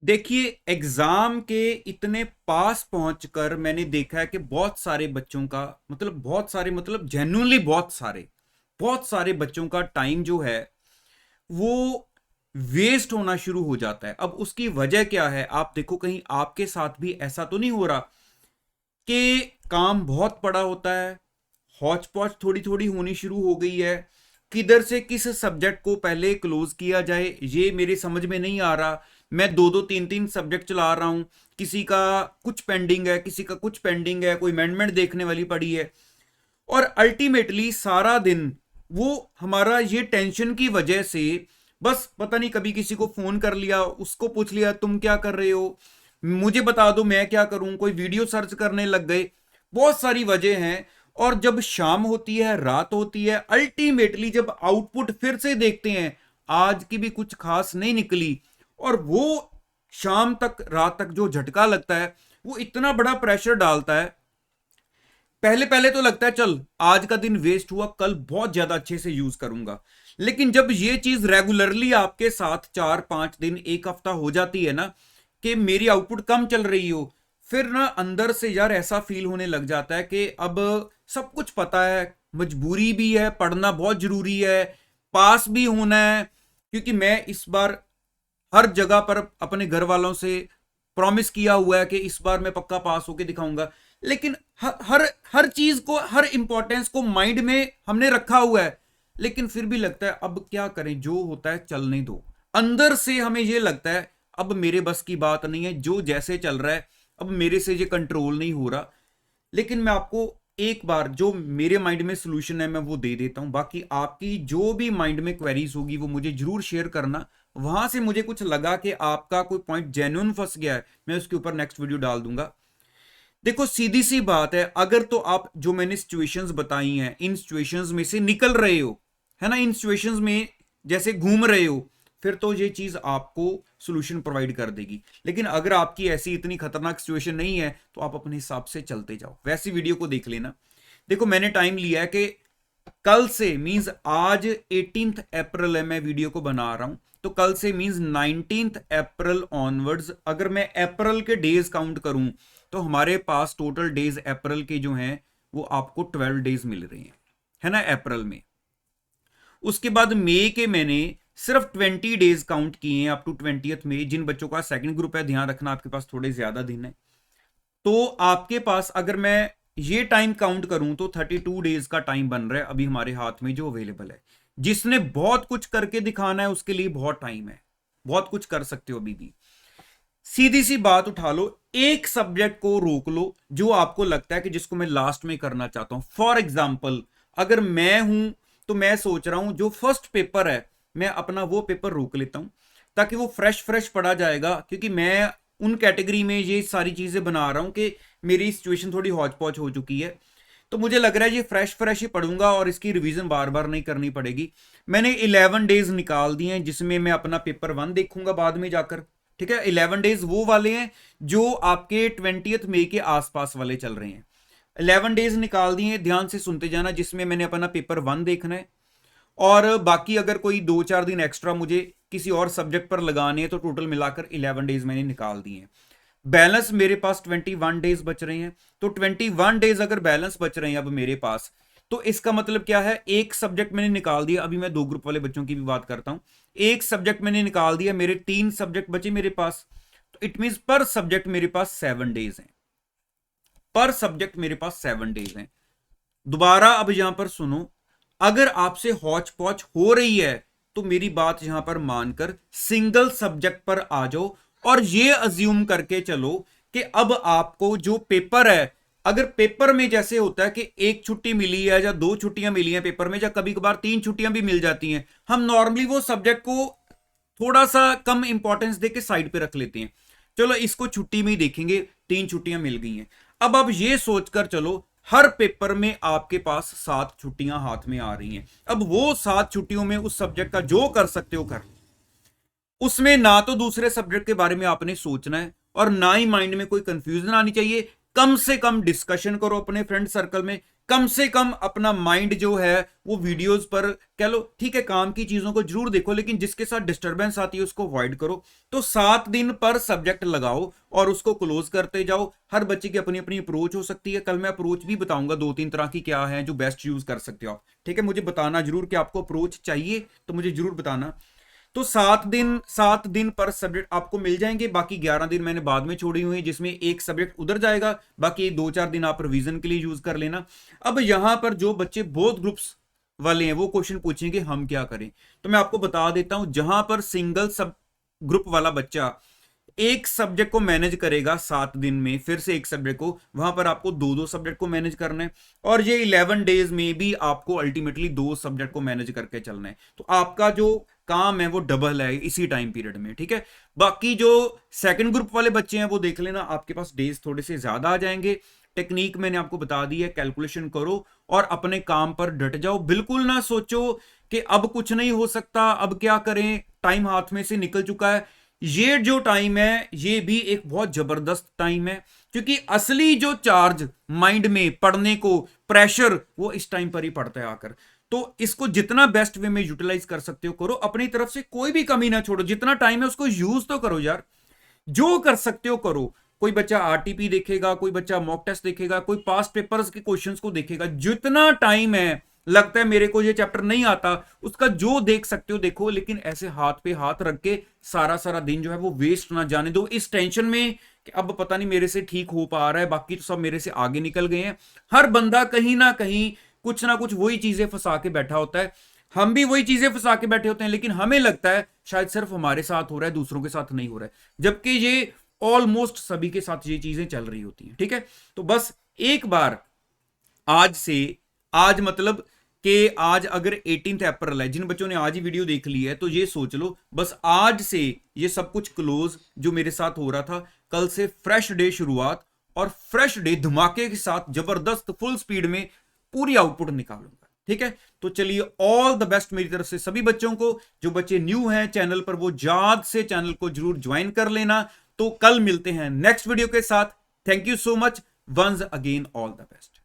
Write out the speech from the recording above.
देखिए, एग्जाम के इतने पास पहुंचकर मैंने देखा है कि बहुत सारे बच्चों का बहुत सारे जेन्युइनली बहुत सारे बच्चों का टाइम जो है वो वेस्ट होना शुरू हो जाता है। अब उसकी वजह क्या है? आप देखो, कहीं आपके साथ भी ऐसा तो नहीं हो रहा कि काम बहुत पड़ा होता है, हौच पौच थोड़ी थोड़ी होनी शुरू हो गई है, किधर से किस सब्जेक्ट को पहले क्लोज किया जाए ये मेरे समझ में नहीं आ रहा। मैं दो दो तीन तीन सब्जेक्ट चला रहा हूं, किसी का कुछ पेंडिंग है, किसी का कुछ पेंडिंग है, कोई अमेंडमेंट देखने वाली पड़ी है। और अल्टीमेटली सारा दिन वो हमारा ये टेंशन की वजह से, बस पता नहीं, कभी किसी को फोन कर लिया, उसको पूछ लिया तुम क्या कर रहे हो, मुझे बता दो मैं क्या करूं, कोई वीडियो सर्च करने लग गए। बहुत सारी वजह हैं। और जब शाम होती है, रात होती है, अल्टीमेटली जब आउटपुट फिर से देखते हैं, आज की भी कुछ खास नहीं निकली। और वो शाम तक, रात तक जो झटका लगता है, वो इतना बड़ा प्रेशर डालता है। पहले पहले तो लगता है चल आज का दिन वेस्ट हुआ, कल बहुत ज्यादा अच्छे से यूज करूंगा। लेकिन जब ये चीज रेगुलरली आपके साथ 4-5 दिन, एक हफ्ता हो जाती है ना, कि मेरी आउटपुट कम चल रही हो, फिर ना अंदर से यार ऐसा फील होने लग जाता है कि अब सब कुछ पता है, मजबूरी भी है, पढ़ना बहुत जरूरी है, पास भी होना है। क्योंकि मैं इस बार हर जगह पर अपने घर वालों से प्रॉमिस किया हुआ है कि इस बार मैं पक्का पास होके दिखाऊंगा। लेकिन हर हर चीज को, हर इंपॉर्टेंस को माइंड में हमने रखा हुआ है। लेकिन फिर भी लगता है अब क्या करें, जो होता है चलने दो। अंदर से हमें यह लगता है अब मेरे बस की बात नहीं है, जो जैसे चल रहा है अब मेरे से ये कंट्रोल नहीं हो रहा। लेकिन मैं आपको एक बार जो मेरे माइंड में सोल्यूशन है मैं वो दे देता हूं। बाकी आपकी जो भी माइंड में क्वेरीज होगी वो मुझे जरूर शेयर करना। वहां से मुझे कुछ लगा कि आपका कोई पॉइंट जेन्युइन फंस गया है, मैं उसके ऊपर नेक्स्ट वीडियो डाल दूंगा। देखो, सीधी सी बात है, अगर तो आप जो मैंने सिचुएशंस बताई हैं इन सिचुएशंस में से निकल रहे हो, है ना, इन सिचुएशंस में जैसे घूम रहे हो, फिर तो ये चीज आपको सोल्यूशन प्रोवाइड कर देगी। लेकिन अगर आपकी ऐसी इतनी खतरनाक सिचुएशन नहीं है तो आप अपने हिसाब से चलते जाओ, वैसी वीडियो को देख लेना। देखो, मैंने टाइम लिया है कि कल से मींस आज 18 अप्रैल है, मैं वीडियो को बना रहा हूं, तो कल से मींस 19 अप्रैल ऑनवर्ड्स अगर मैं अप्रैल के डेज काउंट करूं तो हमारे पास टोटल डेज अप्रैल के जो हैं वो आपको 12 डेज मिल रहे हैं, है ना, अप्रैल में। उसके बाद मई के मैंने सिर्फ 20 डेज काउंट किए हैं अप टू 20th मई। जिन बच्चों का सेकंड ग्रुप है, ध्यान रखना आपके पास थोड़े ज्यादा दिन है। तो आपके पास अगर मैं ये टाइम काउंट करूं तो 32 डेज का टाइम बन रहा है अभी हमारे हाथ में जो अवेलेबल है। जिसने बहुत कुछ करके दिखाना है उसके लिए बहुत टाइम है, बहुत कुछ कर सकते हो अभी भी। सीधी सी बात उठा लो, एक सब्जेक्ट को रोक लो जो आपको लगता है कि जिसको मैं लास्ट में करना चाहता हूं। फॉर एग्जाम्पल, अगर मैं हूं तो मैं सोच रहा हूं जो फर्स्ट पेपर है मैं अपना वो पेपर रोक लेता हूं, ताकि वो फ्रेश फ्रेश पढ़ा जाएगा। क्योंकि मैं उन कैटेगरी में ये सारी चीजें बना रहा हूं कि मेरी सिचुएशन थोड़ी हौच पौच हो चुकी है, तो मुझे लग रहा है ये फ्रेश फ्रेश ही पढ़ूंगा और इसकी रिवीजन बार बार नहीं करनी पड़ेगी। मैंने 11 डेज निकाल दिए हैं जिसमें मैं अपना पेपर 1 देखूंगा बाद में जाकर। ठीक है, 11 डेज वो वाले हैं जो आपके 20th मई के आसपास वाले चल रहे हैं। 11 डेज निकाल दिए हैं, ध्यान से सुनते जाना, जिसमें मैंने अपना पेपर 1 देखना है। और बाकी अगर कोई 2-4 दिन एक्स्ट्रा मुझे किसी और सब्जेक्ट पर लगाने हैं तो टोटल मिलाकर 11 डेज मैंने निकाल दिए हैं। बैलेंस मेरे पास 21 डेज बच रहे हैं। तो 21 डेज अगर बैलेंस बच रहे हैं अब मेरे पास, तो इसका मतलब क्या है, एक सब्जेक्ट मैंने निकाल दिया। अभी मैं 2 ग्रुप वाले बच्चों की भी बात करता हूं। एक सब्जेक्ट मैंने निकाल दिया, मेरे 3 सब्जेक्ट बचे मेरे पास। तो इट मीन पर सब्जेक्ट मेरे पास 7 डेज हैं। पर सब्जेक्ट मेरे पास 7 डेज हैं। दोबारा अब यहां पर सुनो, अगर आपसे हौच पौच हो रही है तो मेरी बात यहां पर मानकर सिंगल सब्जेक्ट पर आ जाओ और ये अज्यूम करके चलो कि अब आपको जो पेपर है, अगर पेपर में जैसे होता है कि एक छुट्टी मिली है या 2 छुट्टियां मिली हैं पेपर में, या कभी कभार 3 छुट्टियां भी मिल जाती हैं, हम नॉर्मली वो सब्जेक्ट को थोड़ा सा कम इंपॉर्टेंस देके साइड पे रख लेते हैं। चलो इसको छुट्टी में ही देखेंगे, 3 छुट्टियां मिल गई हैं। अब ये सोचकर चलो हर पेपर में आपके पास 7 छुट्टियां हाथ में आ रही हैं। अब वो 7 छुट्टियों में उस सब्जेक्ट का जो कर सकते हो कर लो। उसमें ना तो दूसरे सब्जेक्ट के बारे में आपने सोचना है और ना ही माइंड में कोई कंफ्यूजन आनी चाहिए। कम से कम डिस्कशन करो अपने फ्रेंड सर्कल में कम से कम अपना माइंड जो है वो वीडियोस पर कह लो, ठीक है काम की चीजों को जरूर देखो, लेकिन जिसके साथ डिस्टरबेंस आती है उसको अवॉइड करो। तो 7 दिन पर सब्जेक्ट लगाओ और उसको क्लोज करते जाओ। हर बच्चे की अपनी अपनी अप्रोच हो सकती है, कल मैं अप्रोच भी बताऊंगा 2-3 तरह की क्या है जो बेस्ट यूज कर सकते हो आप। ठीक है, मुझे बताना जरूर कि आपको अप्रोच चाहिए तो मुझे जरूर बताना। तो 7 दिन पर सब्जेक्ट आपको मिल जाएंगे, बाकी 11 दिन मैंने बाद में छोड़ी हुई, जिसमें एक सब्जेक्ट उधर जाएगा, बाकी 2-4 दिन आप रिवीजन के लिए यूज कर लेना। अब यहां पर जो बच्चे बोथ ग्रुप्स वाले हैं वो क्वेश्चन पूछेंगे हम क्या करें, तो मैं आपको बता देता हूं। जहां पर सिंगल सब ग्रुप वाला बच्चा एक सब्जेक्ट को मैनेज करेगा 7 दिन में, फिर से एक सब्जेक्ट को, वहां पर आपको 2-2 सब्जेक्ट को मैनेज करना है। और ये 11 डेज में भी आपको अल्टीमेटली 2 सब्जेक्ट को मैनेज करके चलना है। तो आपका जो काम है वो डबल है इसी टाइम पीरियड में। ठीक है, बाकी जो सेकंड ग्रुप वाले बच्चे हैं वो देख लेना, आपके पास डेज थोड़े से ज्यादा आ जाएंगे। टेक्निक मैंने आपको बता दी है, कैलकुलेशन करो और अपने काम पर डट जाओ। बिल्कुल ना सोचो कि अब कुछ नहीं हो सकता, अब क्या करें, टाइम हाथ में से निकल चुका है। ये जो टाइम है ये भी एक बहुत जबरदस्त टाइम है, क्योंकि असली जो चार्ज माइंड में पढ़ने को, प्रेशर, वो इस टाइम पर ही पड़ता है आकर। तो इसको जितना बेस्ट वे में यूटिलाइज कर सकते हो करो, अपनी तरफ से कोई भी कमी ना छोड़ो। जितना टाइम है उसको यूज तो करो यार, जो कर सकते हो करो। कोई बच्चा आरटीपी देखेगा, कोई बच्चा मॉक टेस्ट देखेगा, कोई पास्ट पेपर्स के क्वेश्चंस को देखेगा। जितना टाइम है, लगता है मेरे को ये चैप्टर नहीं आता, उसका जो देख सकते हो देखो, लेकिन ऐसे हाथ पे हाथ रख के सारा सारा दिन जो है वो वेस्ट ना जाने दो इस टेंशन में कि अब पता नहीं मेरे से ठीक हो पा रहा है, बाकी तो सब मेरे से आगे निकल गए हैं। हर बंदा कहीं ना कहीं कुछ ना कुछ वही चीजें फंसा के बैठा होता है। हम भी वही चीजें फंसा के बैठे होते हैं, लेकिन हमें लगता है शायद सिर्फ हमारे साथ हो रहा है, दूसरों के साथ नहीं हो रहा है, जबकि ये ऑलमोस्ट सभी के साथ ये चीजें चल रही होती हैं। ठीक है, तो बस एक बार आज से, आज मतलब कि आज अगर 18 अप्रैल है, जिन बच्चों ने आज ही वीडियो देख ली है तो ये सोच लो बस आज से ये सब कुछ क्लोज जो मेरे साथ हो रहा था, कल से फ्रेश डे शुरुआत, और फ्रेश डे धमाके के साथ जबरदस्त फुल स्पीड में पूरी आउटपुट निकालूंगा। ठीक है, तो चलिए ऑल द बेस्ट मेरी तरफ से सभी बच्चों को। जो बच्चे न्यू हैं चैनल पर वो याद से चैनल को जरूर ज्वाइन कर लेना। तो कल मिलते हैं नेक्स्ट वीडियो के साथ। Thank you so much, once again all the best.